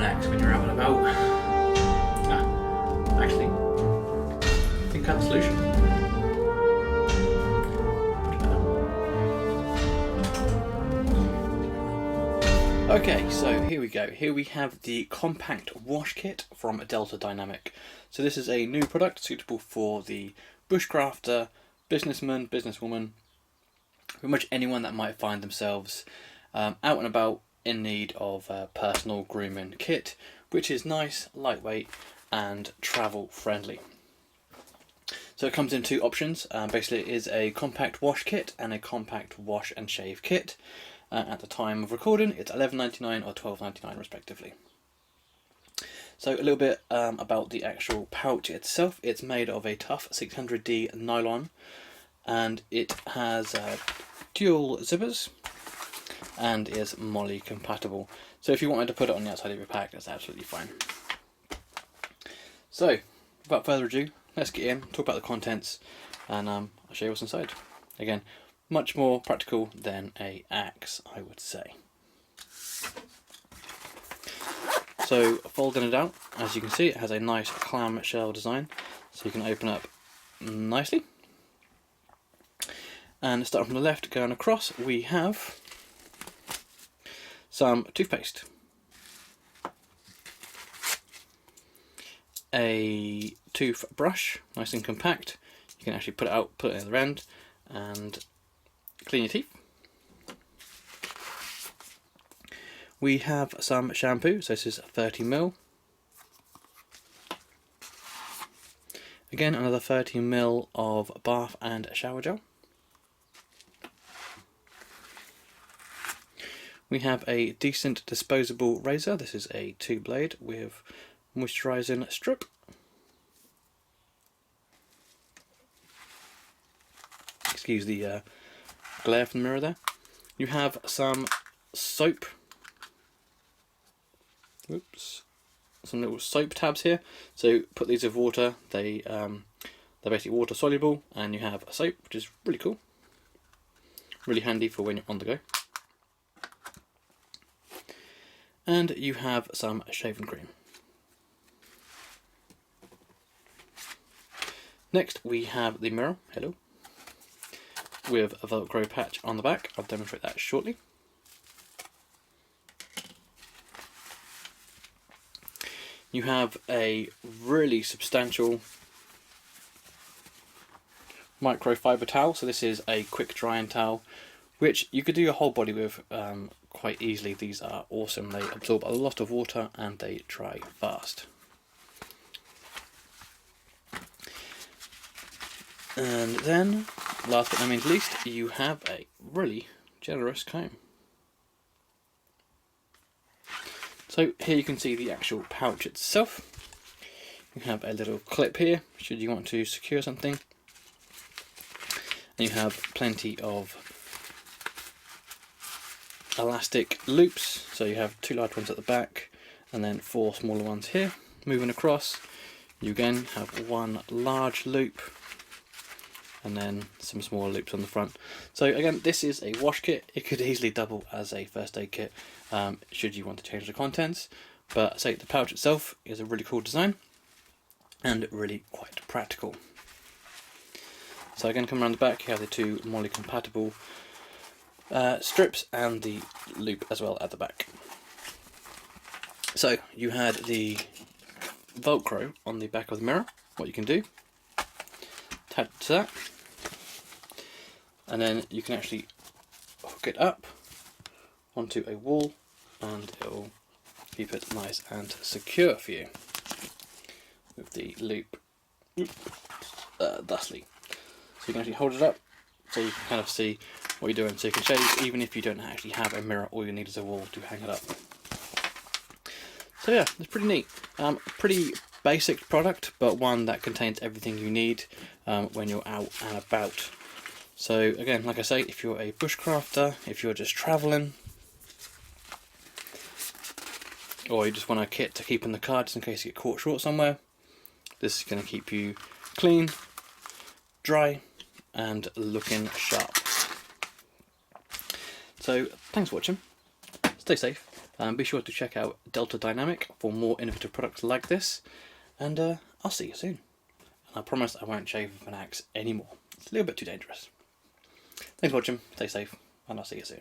an axe when you're out and about. Actually, I think I have a solution. Okay, so here we go. Here we have the compact wash kit from Delta Dynamic. So this is a new product suitable for the bushcrafter, businessman, businesswoman, pretty much anyone that might find themselves out and about in need of a personal grooming kit, which is nice, lightweight and travel friendly. So it comes in two options. Basically it is a compact wash kit and a compact wash and shave kit. At the time of recording it's $11.99 or $12.99 respectively. So a little bit about the actual pouch itself. It's made of a tough 600D nylon and it has dual zippers and is MOLLE compatible. So if you wanted to put it on the outside of your pack, that's absolutely fine. So without further ado, let's get in, talk about the contents, and I'll show you what's inside. Again, much more practical than a axe, I would say. So folding it out, as you can see, it has a nice clamshell design, so you can open up nicely. And starting from the left, going across, we have some toothpaste, a toothbrush, nice and compact. You can actually put it out, put it in the end, and clean your teeth. We have some shampoo, so this is 30ml. Again, another 30ml of bath and shower gel. We have a decent disposable razor. This is a 2-blade with moisturising strip. Excuse the glare from the mirror there. You have some soap. Oops. Some little soap tabs here. So put these with water. They're basically water soluble, and you have a soap, which is really cool. Really handy for when you're on the go. And you have some shaving cream. Next we have the mirror, hello, with a Velcro patch on the back. I'll demonstrate that shortly. You have a really substantial microfiber towel, so this is a quick drying towel which you could do your whole body with quite easily. These are awesome. They absorb a lot of water and they dry fast. And then, last but not least, you have a really generous comb. So here you can see the actual pouch itself. You have a little clip here, should you want to secure something. And you have plenty of elastic loops, so you have 2 large ones at the back and then 4 smaller ones here. Moving across, you again have 1 large loop and then some smaller loops on the front. So again, this is a wash kit. It could easily double as a first aid kit should you want to change the contents, but say the pouch itself is a really cool design and really quite practical. So again, come around the back, you have the 2 MOLLE compatible strips and the loop as well at the back. So you had the Velcro on the back of the mirror. What you can do, attach it to that, and then you can actually hook it up onto a wall and it will keep it nice and secure for you with the loop thusly. So you can actually hold it up so you can kind of see what you're doing, so you can shave even if you don't actually have a mirror. All you need is a wall to hang it up. So yeah, it's pretty neat. Pretty basic product, but one that contains everything you need when you're out and about. So again, like I say, if you're a bushcrafter, if you're just travelling, or you just want a kit to keep in the car just in case you get caught short somewhere, this is going to keep you clean, dry and looking sharp. So thanks for watching, stay safe, Be sure to check out Delta Dynamic for more innovative products like this, and I'll see you soon. And I promise I won't shave with an axe anymore. It's a little bit too dangerous. Thanks for watching, stay safe, and I'll see you soon.